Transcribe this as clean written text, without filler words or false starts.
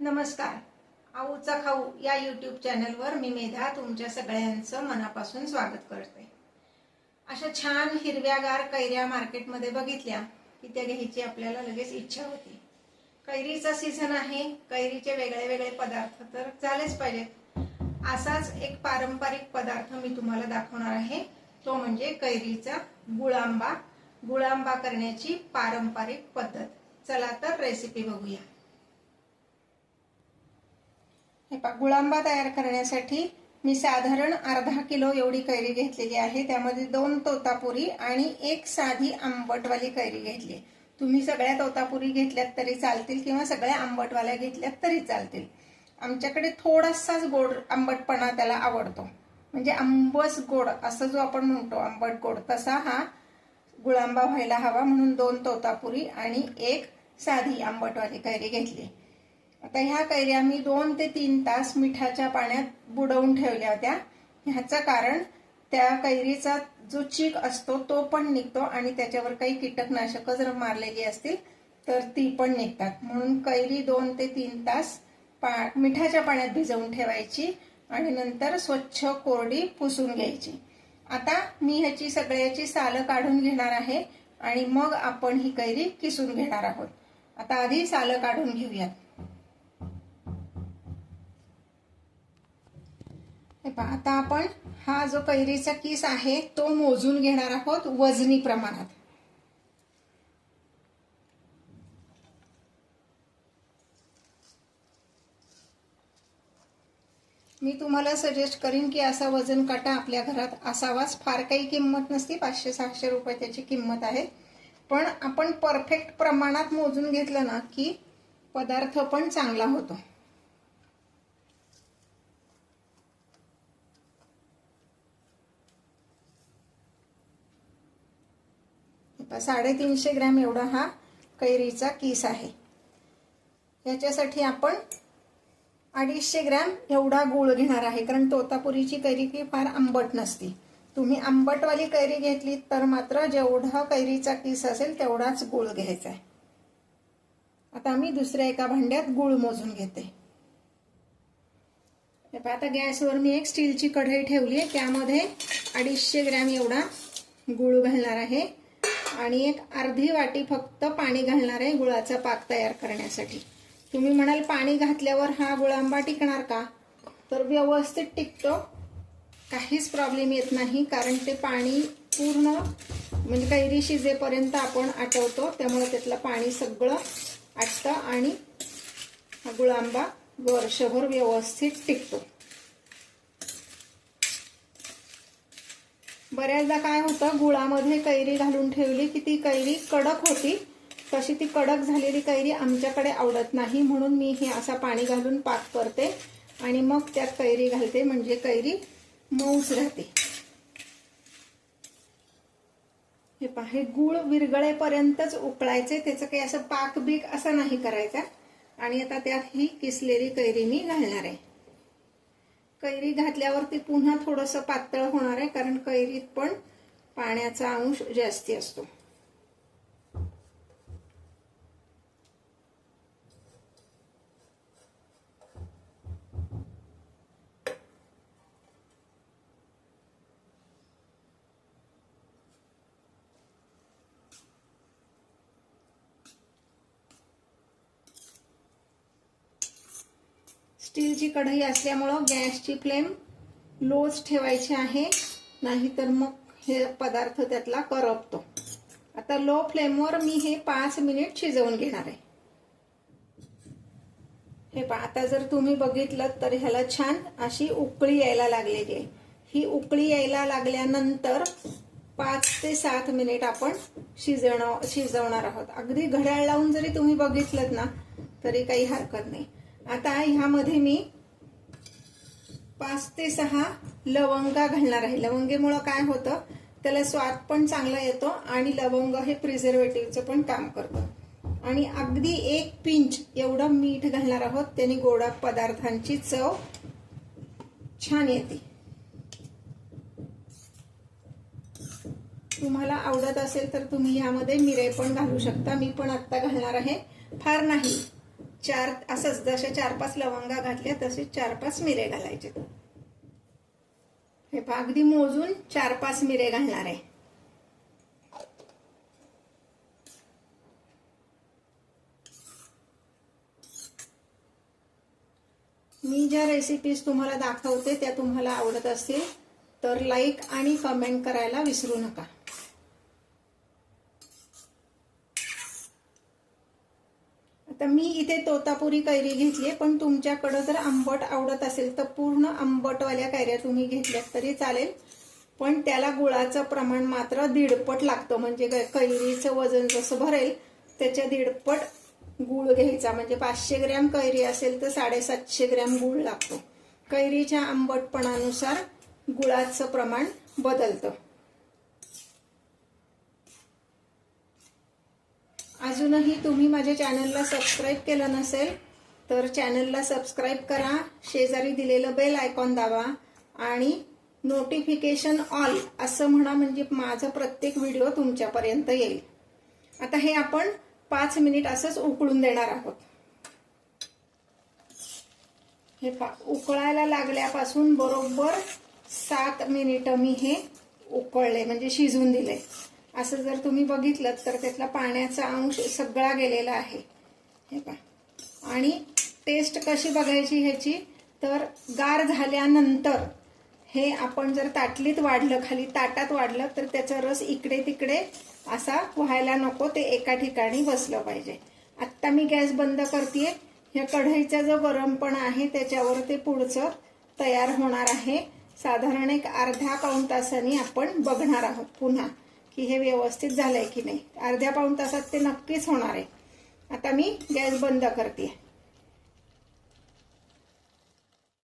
नमस्कार. आऊचा खाऊ या यूट्यूब चॅनलवर मी मेधा तुमच्या सगळ्यांचं मनापासून स्वागत करते. अशा छान हिरव्यागार कैऱ्या मार्केटमध्ये बघितल्या की त्या घ्यायची आपल्याला लगेच इच्छा होती. कैरीचा सीझन आहे, कैरीचे वेगळे वेगळे पदार्थ तर झालेच पाहिजेत. असाच एक पारंपरिक पदार्थ मी तुम्हाला दाखवणार आहे, तो म्हणजे कैरीचा गुळांबा. गुळांबा करण्याची पारंपरिक पद्धत. चला तर रेसिपी बघूया. गुळांबा तयार करण्यासाठी मी साधारण अर्धा किलो एवढी कैरी घेतलेली आहे. त्यामध्ये 2 तोतापुरी आणि 1 साधी आंबटवाली कैरी घेतली. तुम्ही सगळ्या तोतापुरी घेतल्यात तरी चालतील किंवा सगळ्या आंबटवाल्या घेतल्यात तरी चालतील. आमच्याकडे थोडासाच गोड आंबटपणा त्याला आवडतो, म्हणजे आंबस गोड असं जो आपण म्हणतो आंबट गोड, तसा हा गुळांबा व्हायला हवा. म्हणून 2 तोतापुरी आणि 1 साधी आंबटवाली कैरी घेतली. आता ह्या कैऱ्या मी 2 ते 3 तास मिठाच्या पाण्यात बुडवून ठेवल्या होत्या. ह्याचं कारण त्या कैरीचा जो चीक असतो तो पण निघतो आणि त्याच्यावर काही कीटकनाशक जर मारलेली असतील तर ती पण निघतात. म्हणून कैरी 2 ते 3 तास मिठाच्या पाण्यात भिजवून ठेवायची आणि नंतर स्वच्छ कोरडी पुसून घ्यायची. आता मी ह्याची सगळ्याची सालं काढून घेणार आहे आणि मग आपण ही कैरी किसून घेणार आहोत. आता आधी सालं काढून घेऊयात. आता आपण हा जो कैरीचा किस आहे तो मोजून घेणार आहोत वजनी प्रमाणात. मी तुम्हाला सजेस्ट करीन की असा वजन काटा आपल्या घरात असावाच. फार काही किंमत नसती, 500-600 रुपये त्याची किंमत आहे. पण आपण परफेक्ट प्रमाणात मोजून घेतलं ना की पदार्थ पण चांगला होतो. 350 ग्रॅम एवढा हा कैरीचा किस आहे. याच्यासाठी आपण 250 ग्रॅम एवढा गूळ घेणार आहे, कारण तोतापुरीची कैरी की फार आंबट नसती. तुम्ही आंबटवाली कैरी घेतली तर मात्र जेवढा कैरीचा किस असेल तेवढाच गूळ घ्यायचा आहे. आता मी दुसऱ्या एका भांड्यात गूळ मोजून घेते. आता गॅसवर मी एक स्टीलची कढई ठेवली आहे, त्यामध्ये 250 ग्रॅम एवढा गूळ घालणार आहे आणि एक अर्धी वाटी फक्त पाणी घालणार आहे गुळाचा पाक तयार करण्यासाठी. तुम्ही म्हणाल पाणी घातल्यावर हा गुळांबा टिकणार का? तर व्यवस्थित टिकतो, काहीच प्रॉब्लेम येत नाही. कारण ते पाणी पूर्ण म्हणजे कैरी शिजेपर्यंत आपण आटवतो, त्यामुळे त्यातलं पाणी सगळं आटतं आणि हा गुळांबा वर्षभर व्यवस्थित टिकतो. बऱ्याचदा काय होतं, गुळामध्ये कैरी घालून ठेवली की ती कैरी कडक होती. तशी ती कडक झालेली कैरी आमच्याकडे आवडत नाही, म्हणून मी हे असा पाणी घालून पाक करते आणि मग त्यात कैरी घालते, म्हणजे कैरी मऊच राहते. हे पहा, हे गूळ विरघळेपर्यंतच उकळायचे, त्याचं काही असं पाक बीक असं नाही करायचा. आणि आता त्यात ही किसलेली कैरी मी घालणार आहे. कैरी घातल्यावर ती पुन्हा थोडंसं पातळ होणार आहे, कारण कैरीत पण पाण्याचा अंश जास्ती असतो. स्टीलची कढई असल्यामुळं गॅसची फ्लेम लोच ठेवायची आहे, नाहीतर मग हे पदार्थ त्यातला करपतो. आता लो फ्लेमवर मी हे 5 मिनिट शिजवून घेणार आहे. हे पहा, आता जर तुम्ही बघितलं तर ह्याला छान अशी उकळी यायला लागलेली आहे. ही उकळी यायला लागल्यानंतर 5 ते 7 मिनिट आपण शिजवणार आहोत. अगदी घड्याळ लावून जरी तुम्ही बघितलं ना तरी काही हरकत नाही. आता ह्यामध्ये मी 5 ते 6 लवंगा घालणार आहे. लवंगेमुळे काय होतं, त्याला स्वाद पण चांगला येतो आणि लवंग हे प्रिझर्वेटिव्हचं पण काम करतं. आणि अगदी 1 पिंच एवढं मीठ घालणार आहोत, त्याने गोडा पदार्थांची चव छान येते. तुम्हाला आवडत असेल तर तुम्ही यामध्ये मिरे पण घालू शकता. मी पण आता घालणार आहे, फार नाही. असंच जसे 4-5 लवंगा घातल्या तसे 4-5 मिरे घालायचे. हे पहा अगदी मोजून 4-5 मिरे घालणार आहे. मी ज्या रेसिपीज तुम्हाला दाखवते त्या तुम्हाला आवडत असतील तर लाईक आणि कमेंट करायला विसरू नका. आता मी इथे तोतापुरी कैरी घेतली, पण तुमच्याकडे जर आंबट आवडत असेल तर पूर्ण आंबटवाल्या कैऱ्या तुम्ही घेतल्यात तरी चालेल, पण त्याला गुळाचं प्रमाण मात्र 1.5 लागतं. म्हणजे कैरीचं वजन जसं भरेल त्याच्या 1.5 गुळ घ्यायचा. म्हणजे 500 ग्रॅम कैरी असेल तर 750 ग्रॅम गुळ लागतो. कैरीच्या आंबटपणानुसार गुळाचं प्रमाण बदलतं. अजूनही तुम्ही माझ्या चॅनलला सबस्क्राईब केलं नसेल तर चॅनलला सबस्क्राईब करा, शेजारी दिलेलं बेल आयकॉन दाबा आणि नोटिफिकेशन ऑल असं म्हणा, म्हणजे माझा प्रत्येक व्हिडिओ तुमच्यापर्यंत येईल. आता हे आपण 5 मिनिट असंच उकळून देणार आहोत. हे उकळायला लागल्यापासून बरोबर 7 मिनिटं मी हे उकळले, म्हणजे शिजवून दिले. असं जर तुम्ही बघितलं तर त्यातला पाण्याचा अंश सगळा गेलेला आहे. हे पहा. आणि टेस्ट कशी बघायची ह्याची तर गार झाल्यानंतर हे आपण जर ताटलीत वाढलं, खाली ताटात वाढलं तर त्याचा रस इकडे तिकडे असा व्हायला नको, ते एका ठिकाणी बसलं पाहिजे. आत्ता मी गॅस बंद करतेय. ह्या कढईचा जो गरमपणा आहे त्याच्यावर ते पुढचं तयार होणार आहे. साधारण एक अर्ध्या-पाऊण तासाने आपण बघणार आहोत पुन्हा की हे व्यवस्थित झालंय की नाही. अर्ध्या-पाऊण तासात ते नक्कीच होणार आहे. आता मी गॅस बंद करते.